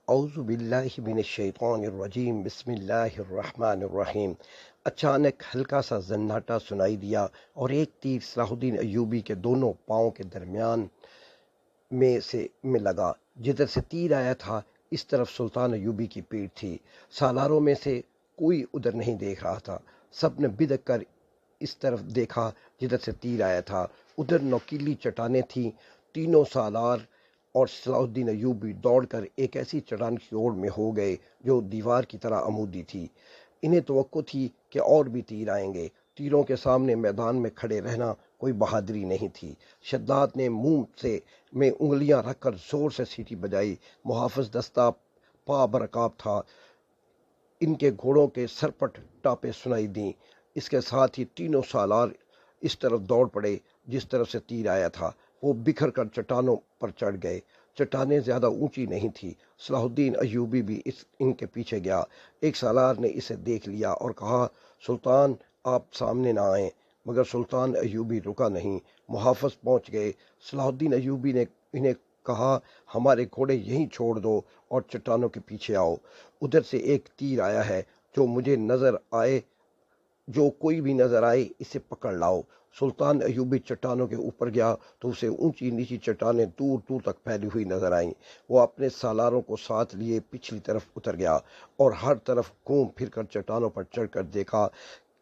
اعوذ باللہ من الشیطان الرجیم بسم اللہ الرحمن الرحیم۔ اچانک ہلکا سا زناٹا سنائی دیا اور ایک تیر صلاح الدین ایوبی کے دونوں پاؤں کے درمیان میں لگا۔ جدھر سے تیر آیا تھا اس طرف سلطان ایوبی کی پیٹھ تھی۔ سالاروں میں سے کوئی ادھر نہیں دیکھ رہا تھا۔ سب نے بدک کر اس طرف دیکھا جدھر سے تیر آیا تھا۔ ادھر نوکیلی چٹانیں تھیں۔ تینوں سالار اور صلاح الدین ایوبی دوڑ کر ایک ایسی چٹان کی اوڑ میں ہو گئے جو دیوار کی طرح عمودی تھی۔ انہیں توقع تھی کہ اور بھی تیر آئیں گے۔ تیروں کے سامنے میدان میں کھڑے رہنا کوئی بہادری نہیں تھی۔ شداد نے منہ میں انگلیاں رکھ کر زور سے سیٹی بجائی۔ محافظ دستہ پا برکاب تھا۔ ان کے گھوڑوں کے سرپٹ ٹاپیں سنائی دیں۔ اس کے ساتھ ہی تینوں سالار اس طرف دوڑ پڑے جس طرف سے تیر آیا تھا۔ وہ بکھر کر چٹانوں پر چڑھ گئے۔ چٹانیں زیادہ اونچی نہیں تھی۔ صلاح الدین ایوبی بھی ان کے پیچھے گیا۔ ایک سالار نے اسے دیکھ لیا اور کہا، سلطان آپ سامنے نہ آئیں، مگر سلطان ایوبی رکا نہیں۔ محافظ پہنچ گئے۔ صلاح الدین ایوبی نے انہیں کہا، ہمارے گھوڑے یہیں چھوڑ دو اور چٹانوں کے پیچھے آؤ۔ ادھر سے ایک تیر آیا ہے، جو کوئی بھی نظر آئے اسے پکڑ لاؤ۔ سلطان ایوبی چٹانوں کے اوپر گیا تو اسے اونچی نیچی چٹانیں دور دور تک پھیلی ہوئی نظر آئیں۔ وہ اپنے سالاروں کو ساتھ لیے پچھلی طرف اتر گیا اور ہر طرف گھوم پھر کر چٹانوں پر چڑھ کر دیکھا۔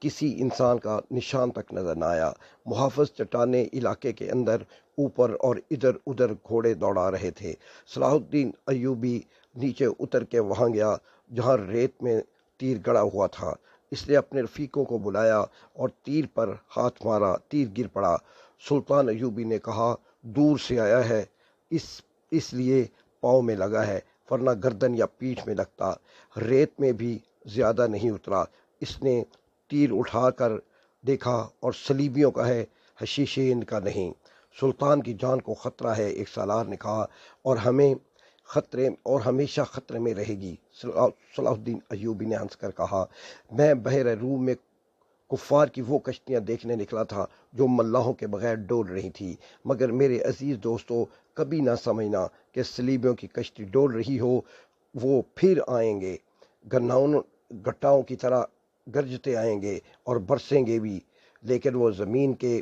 کسی انسان کا نشان تک نظر نہ آیا۔ محافظ چٹانیں علاقے کے اندر اوپر اور ادھر ادھر گھوڑے دوڑا رہے تھے۔ صلاح الدین ایوبی نیچے اتر کے وہاں گیا جہاں ریت میں تیر گڑا ہوا تھا۔ اس نے اپنے رفیقوں کو بلایا اور تیر پر ہاتھ مارا۔ تیر گر پڑا۔ سلطان ایوبی نے کہا، دور سے آیا ہے اس لیے پاؤں میں لگا ہے، ورنہ گردن یا پیٹھ میں لگتا۔ ریت میں بھی زیادہ نہیں اترا۔ اس نے تیر اٹھا کر دیکھا اور صلیبیوں کا ہے، حشیشین کا نہیں۔ سلطان کی جان کو خطرہ ہے، ایک سالار نے کہا، اور ہمیشہ خطرے میں رہے گی۔ صلاح الدین ایوبی نے ہنس کر کہا، میں بحر روم میں کفار کی وہ کشتیاں دیکھنے نکلا تھا جو ملاحوں کے بغیر ڈول رہی تھی، مگر میرے عزیز دوستو، کبھی نہ سمجھنا کہ صلیبیوں کی کشتی ڈول رہی ہو۔ وہ پھر آئیں گے، گٹاؤں کی طرح گرجتے آئیں گے اور برسیں گے بھی، لیکن وہ زمین کے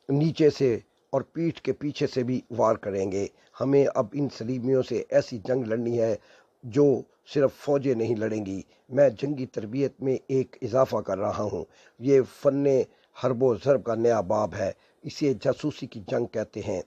نیچے سے اور پیٹھ کے پیچھے سے بھی وار کریں گے۔ ہمیں اب ان صلیبیوں سے ایسی جنگ لڑنی ہے جو صرف فوجیں نہیں لڑیں گی۔ میں جنگی تربیت میں ایک اضافہ کر رہا ہوں۔ یہ فن حرب و ضرب کا نیا باب ہے، اسے جاسوسی کی جنگ کہتے ہیں۔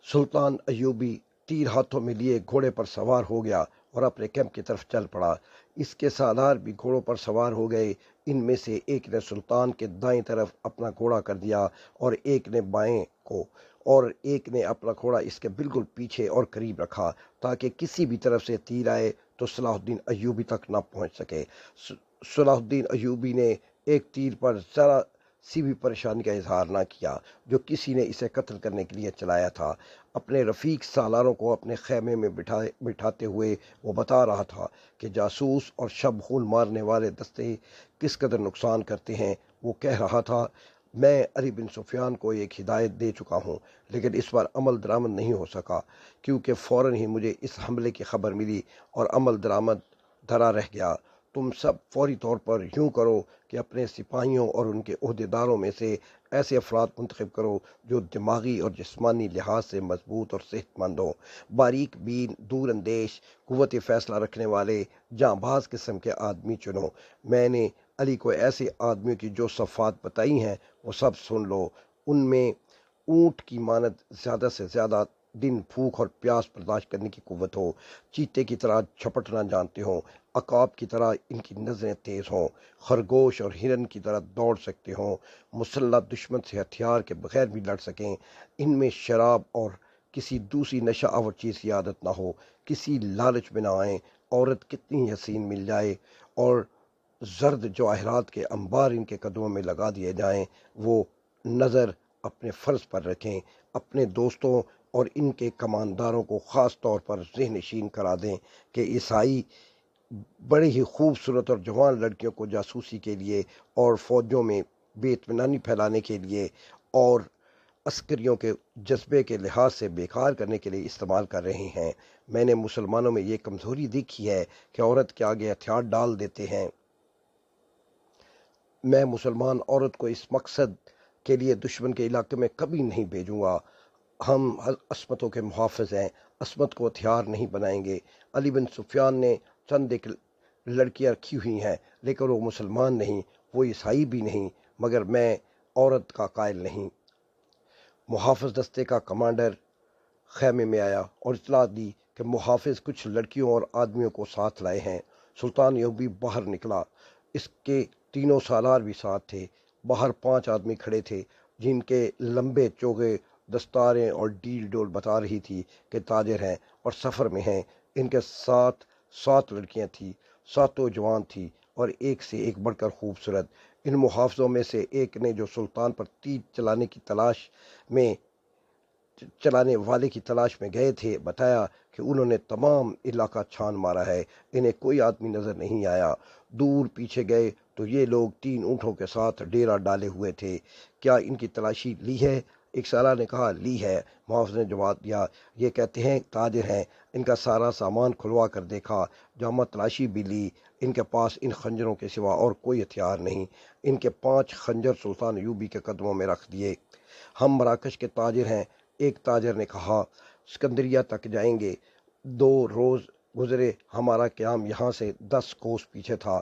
سلطان ایوبی تیر ہاتھوں میں لیے گھوڑے پر سوار ہو گیا اور اپنے کیمپ کی طرف چل پڑا۔ اس کے سالار بھی گھوڑوں پر سوار ہو گئے۔ ان میں سے ایک نے سلطان کے دائیں طرف اپنا گھوڑا کر دیا اور ایک نے بائیں کو، اور ایک نے اپنا گھوڑا اس کے بالکل پیچھے اور قریب رکھا تاکہ کسی بھی طرف سے تیر آئے تو صلاح الدین ایوبی تک نہ پہنچ سکے۔ صلاح الدین ایوبی نے ایک تیر پر ذرا سی بھی پریشانی کا اظہار نہ کیا جو کسی نے اسے قتل کرنے کے لیے چلایا تھا۔ اپنے رفیق سالاروں کو اپنے خیمے میں بٹھاتے ہوئے وہ بتا رہا تھا کہ جاسوس اور شب خون مارنے والے دستے کس قدر نقصان کرتے ہیں۔ وہ کہہ رہا تھا، میں علی بن سفیان کو ایک ہدایت دے چکا ہوں، لیکن اس پر عمل درآمد نہیں ہو سکا کیونکہ فوراً ہی مجھے اس حملے کی خبر ملی اور عمل درآمد دھرا رہ گیا۔ تم سب فوری طور پر یوں کرو کہ اپنے سپاہیوں اور ان کے عہدیداروں میں سے ایسے افراد منتخب کرو جو دماغی اور جسمانی لحاظ سے مضبوط اور صحت مند ہوں، باریک بین، دور اندیش، قوت فیصلہ رکھنے والے، جاں باز قسم کے آدمی چنو۔ میں نے علی کو ایسے آدمیوں کی جو صفات بتائی ہیں وہ سب سن لو۔ ان میں اونٹ کی مانند زیادہ سے زیادہ دن بھوک اور پیاس برداشت کرنے کی قوت ہو، چیتے کی طرح جھپٹنا جانتے ہوں، عقاب کی طرح ان کی نظریں تیز ہوں، خرگوش اور ہرن کی طرح دوڑ سکتے ہوں، مسلح دشمن سے ہتھیار کے بغیر بھی لڑ سکیں، ان میں شراب اور کسی دوسری نشہ آور چیز کی عادت نہ ہو، کسی لالچ میں نہ آئیں، عورت کتنی حسین مل جائے اور زرد جواہرات کے انبار ان کے قدموں میں لگا دیے جائیں، وہ نظر اپنے فرض پر رکھیں، اپنے دوستوں اور ان کے کمانداروں کو خاص طور پر ذہن نشین کرا دیں کہ عیسائی بڑی ہی خوبصورت اور جوان لڑکیوں کو جاسوسی کے لیے اور فوجوں میں بے اطمینانی پھیلانے کے لیے اور عسکریوں کے جذبے کے لحاظ سے بیکار کرنے کے لیے استعمال کر رہے ہیں۔ میں نے مسلمانوں میں یہ کمزوری دیکھی ہے کہ عورت کے آگے ہتھیار ڈال دیتے ہیں۔ میں مسلمان عورت کو اس مقصد کے لیے دشمن کے علاقے میں کبھی نہیں بھیجوں گا۔ ہم عصمتوں کے محافظ ہیں، عصمت کو ہتھیار نہیں بنائیں گے۔ علی بن سفیان نے چند ایک لڑکیاں رکھی ہوئی ہیں، لیکن وہ مسلمان نہیں، وہ عیسائی بھی نہیں، مگر میں عورت کا قائل نہیں۔ محافظ دستے کا کمانڈر خیمے میں آیا اور اطلاع دی کہ محافظ کچھ لڑکیوں اور آدمیوں کو ساتھ لائے ہیں۔ سلطان ایوبی باہر نکلا، اس کے تینوں سالار بھی ساتھ تھے۔ باہر 5 آدمی کھڑے تھے جن کے لمبے چوغے دستاریں اور ڈیل ڈول بتا رہی تھی کہ تاجر ہیں اور سفر میں ہیں۔ ان کے ساتھ 7 لڑکیاں تھیں، ساتوں جوان تھیں اور ایک سے ایک بڑھ کر خوبصورت۔ ان محافظوں میں سے ایک نے، جو سلطان پر تیر چلانے والے کی تلاش میں گئے تھے، بتایا کہ انہوں نے تمام علاقہ چھان مارا ہے، انہیں کوئی آدمی نظر نہیں آیا۔ دور پیچھے گئے تو یہ لوگ 3 اونٹوں کے ساتھ ڈیرا ڈالے ہوئے تھے۔ کیا ان کی تلاشی لی ہے؟ ایک سالار نے کہا، لی ہے۔ محافظ نے جواب دیا، یہ کہتے ہیں تاجر ہیں۔ ان کا سارا سامان کھلوا کر دیکھا، جامع تلاشی بھی لی۔ ان کے پاس ان خنجروں کے سوا اور کوئی ہتھیار نہیں۔ ان کے 5 خنجر سلطان ایوبی کے قدموں میں رکھ دیے۔ ہم مراکش کے تاجر ہیں، ایک تاجر نے کہا، اسکندریہ تک جائیں گے۔ 2 روز گزرے، ہمارا قیام یہاں سے 10 کوس پیچھے تھا۔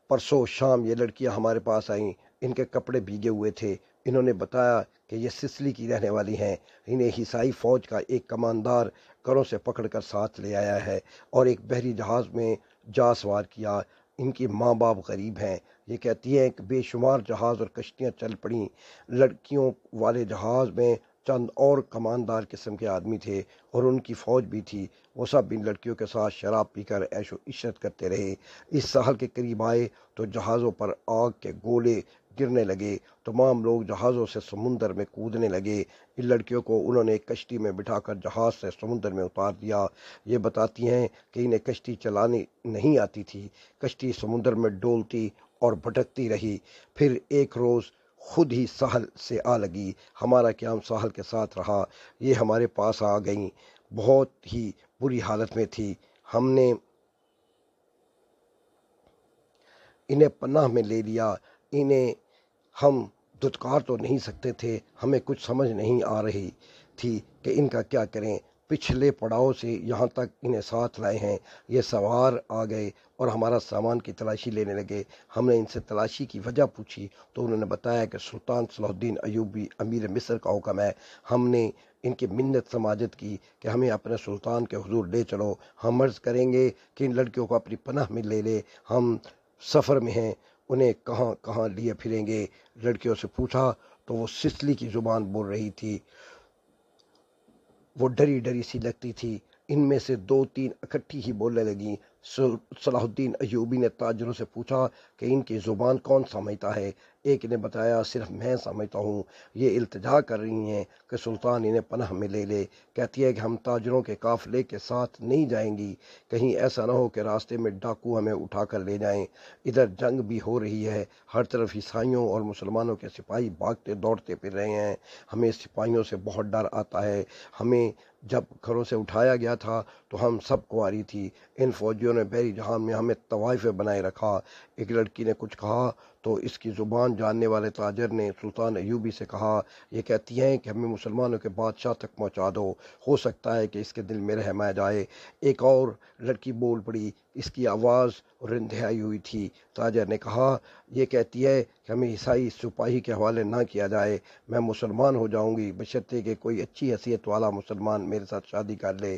پرسوں شام یہ لڑکیاں ہمارے پاس آئیں، ان کے کپڑے بھیگے ہوئے تھے۔ انہوں نے بتایا کہ یہ سسلی کی رہنے والی ہیں۔ انہیں عیسائی فوج کا ایک کماندار گھروں سے پکڑ کر ساتھ لے آیا ہے اور ایک بحری جہاز میں جا سوار کیا۔ ان کی ماں باپ غریب ہیں۔ یہ کہتی ہیں کہ بے شمار جہاز اور کشتیاں چل پڑیں۔ لڑکیوں والے جہاز میں چند اور کماندار قسم کے آدمی تھے اور ان کی فوج بھی تھی۔ وہ سب ان لڑکیوں کے ساتھ شراب پی کر عیش و عشرت کرتے رہے۔ اس ساحل کے قریب آئے تو جہازوں پر آگ کے گولے گرنے لگے۔ تمام لوگ جہازوں سے سمندر میں کودنے لگے۔ ان لڑکیوں کو انہوں نے ایک کشتی میں بٹھا کر جہاز سے سمندر میں اتار دیا۔ یہ بتاتی ہیں کہ انہیں کشتی چلانی نہیں آتی تھی۔ کشتی سمندر میں ڈولتی اور بھٹکتی رہی، پھر ایک روز خود ہی ساحل سے آ لگی۔ ہمارا قیام ساحل کے ساتھ رہا۔ یہ ہمارے پاس آ گئیں، بہت ہی بری حالت میں تھی۔ ہم نے انہیں پناہ میں لے لیا۔ انہیں ہم دھتکار تو نہیں سکتے تھے، ہمیں کچھ سمجھ نہیں آ رہی تھی کہ ان کا کیا کریں۔ پچھلے پڑاؤ سے یہاں تک انہیں ساتھ لائے ہیں۔ یہ سوار آ گئے اور ہمارا سامان کی تلاشی لینے لگے۔ ہم نے ان سے تلاشی کی وجہ پوچھی تو انہوں نے بتایا کہ سلطان صلاح الدین ایوبی امیر مصر کا حکم ہے۔ ہم نے ان کی منت سماجت کی کہ ہمیں اپنے سلطان کے حضور لے چلو، ہم عرض کریں گے کہ ان لڑکیوں کو اپنی پناہ میں لے لے، ہم سفر میں ہیں، انہیں کہاں کہاں لیے پھریں گے۔ لڑکیوں سے پوچھا تو وہ سسلی کی زبان بول رہی تھی، وہ ڈری ڈری سی لگتی تھی۔ ان میں سے 2-3 اکٹھی ہی بولنے لگیں۔ صلاح الدین ایوبی نے تاجروں سے پوچھا کہ ان کی زبان کون سمجھتا ہے؟ ایک نے بتایا، صرف میں سمجھتا ہوں۔ یہ التجا کر رہی ہیں کہ سلطان انہیں پناہ میں لے لے۔ کہتی ہے کہ ہم تاجروں کے قافلے کے ساتھ نہیں جائیں گی، کہیں ایسا نہ ہو کہ راستے میں ڈاکو ہمیں اٹھا کر لے جائیں۔ ادھر جنگ بھی ہو رہی ہے، ہر طرف عیسائیوں اور مسلمانوں کے سپاہی بھاگتے دوڑتے پھر رہے ہیں۔ ہمیں سپاہیوں سے بہت ڈر آتا ہے۔ ہمیں جب گھروں سے اٹھایا گیا تھا تو ہم سب کنواری تھی۔ ان فوجیوں نے بحری جہان میں ہمیں طوائفیں بنائے رکھا۔ ایک لڑکی نے کچھ کہا تو اس کی زبان جاننے والے تاجر نے سلطان ایوبی سے کہا، یہ کہتی ہیں کہ ہمیں مسلمانوں کے بادشاہ تک پہنچا دو، ہو سکتا ہے کہ اس کے دل میں رحم آ جائے۔ ایک اور لڑکی بول پڑی، اس کی آواز رندھائی ہوئی تھی۔ تاجر نے کہا، یہ کہتی ہے کہ ہمیں عیسائی سپاہی کے حوالے نہ کیا جائے، میں مسلمان ہو جاؤں گی بشرطے کہ کوئی اچھی حیثیت والا مسلمان میرے ساتھ شادی کر لے۔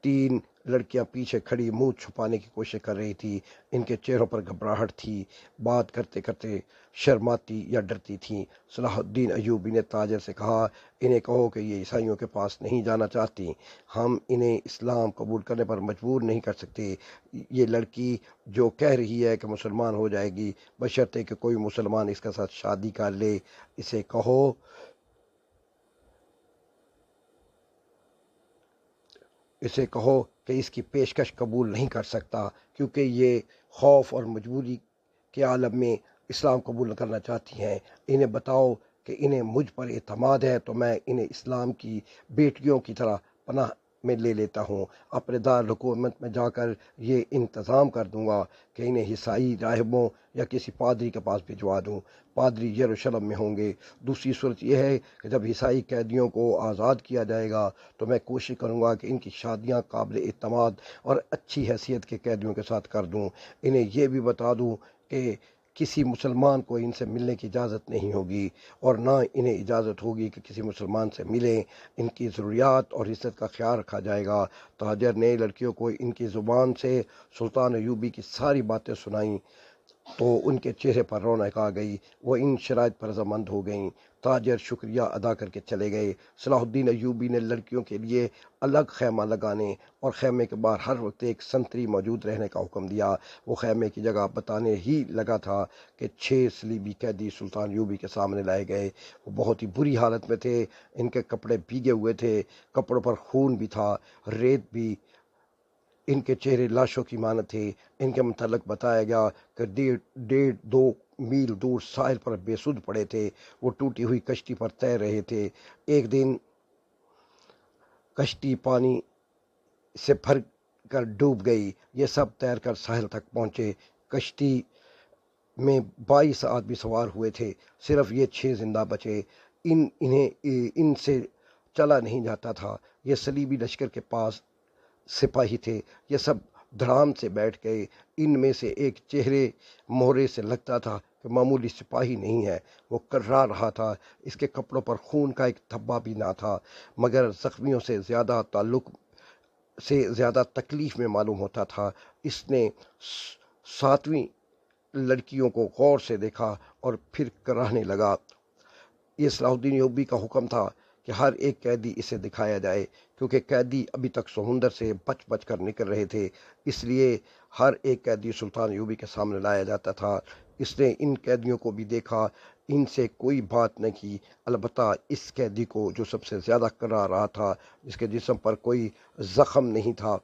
3 لڑکیاں پیچھے کھڑی منہ چھپانے کی کوشش کر رہی تھی۔ ان کے چہروں پر گھبراہٹ تھی، بات کرتے کرتے شرماتی یا ڈرتی تھیں۔ صلاح الدین ایوبی نے تاجر سے کہا، انہیں کہو کہ یہ عیسائیوں کے پاس نہیں جانا چاہتی، ہم انہیں اسلام قبول کرنے پر مجبور نہیں کر سکتے۔ یہ لڑکی جو کہہ رہی ہے کہ مسلمان ہو جائے گی بشرطے کہ کوئی مسلمان اس کے ساتھ شادی کر لے، اسے کہو کہ اس کی پیشکش قبول نہیں کر سکتا، کیونکہ یہ خوف اور مجبوری کے عالم میں اسلام قبول کرنا چاہتی ہیں۔ انہیں بتاؤ کہ انہیں مجھ پر اعتماد ہے تو میں انہیں اسلام کی بیٹیوں کی طرح پناہ میں لے لیتا ہوں۔ اپنے دارالحکومت میں جا کر یہ انتظام کر دوں گا کہ انہیں عیسائی راہبوں یا کسی پادری کے پاس بھجوا دوں۔ پادری یروشلم میں ہوں گے۔ دوسری صورت یہ ہے کہ جب عیسائی قیدیوں کو آزاد کیا جائے گا تو میں کوشش کروں گا کہ ان کی شادیاں قابل اعتماد اور اچھی حیثیت کے قیدیوں کے ساتھ کر دوں۔ انہیں یہ بھی بتا دوں کہ کسی مسلمان کو ان سے ملنے کی اجازت نہیں ہوگی اور نہ انہیں اجازت ہوگی کہ کسی مسلمان سے ملیں۔ ان کی ضروریات اور عزت کا خیال رکھا جائے گا۔ تاجر نے لڑکیوں کو ان کی زبان سے سلطان ایوبی کی ساری باتیں سنائیں تو ان کے چہرے پر رونق آ گئی، وہ ان شرائط پر رضامند ہو گئیں۔ تاجر شکریہ ادا کر کے چلے گئے۔ صلاح الدین ایوبی نے لڑکیوں کے لیے الگ خیمہ لگانے اور خیمے کے باہر ہر وقت ایک سنتری موجود رہنے کا حکم دیا۔ وہ خیمے کی جگہ بتانے ہی لگا تھا کہ 6 صلیبی قیدی سلطان ایوبی کے سامنے لائے گئے۔ وہ بہت ہی بری حالت میں تھے، ان کے کپڑے بھیگے ہوئے تھے، کپڑوں پر خون بھی تھا، ریت بھی، ان کے چہرے لاشوں کی مانند تھے۔ ان کے متعلق بتایا گیا کہ 1.5-2 میل دور ساحل پر بے سود پڑے تھے۔ وہ ٹوٹی ہوئی کشتی پر تیر رہے تھے۔ ایک دن کشتی پانی سے بھر کر ڈوب گئی۔ یہ سب تیر کر ساحل تک پہنچے۔ کشتی میں 22 آدمی سوار ہوئے تھے، صرف یہ 6 زندہ بچے۔ ان سے چلا نہیں جاتا تھا۔ یہ صلیبی لشکر کے پاس سپاہی تھے، یہ سب دھڑام سے بیٹھ گئے۔ ان میں سے ایک چہرے مہرے سے لگتا تھا کہ معمولی سپاہی نہیں ہے، وہ کرا رہا تھا۔ اس کے کپڑوں پر خون کا ایک دھبا بھی نہ تھا، مگر زخمیوں سے زیادہ تکلیف میں معلوم ہوتا تھا۔ اس نے 7ویں لڑکیوں کو غور سے دیکھا اور پھر کراہنے لگا۔ یہ صلاح الدین ایوبی کا حکم تھا کہ ہر ایک قیدی اسے دکھایا جائے، کیونکہ قیدی ابھی تک سمندر سے بچ کر نکل رہے تھے، اس لیے ہر ایک قیدی سلطان ایوبی کے سامنے لایا جاتا تھا۔ اس نے ان قیدیوں کو بھی دیکھا، ان سے کوئی بات نہ کی، البتہ اس قیدی کو جو سب سے زیادہ کرا رہا تھا، جس کے جسم پر کوئی زخم نہیں تھا،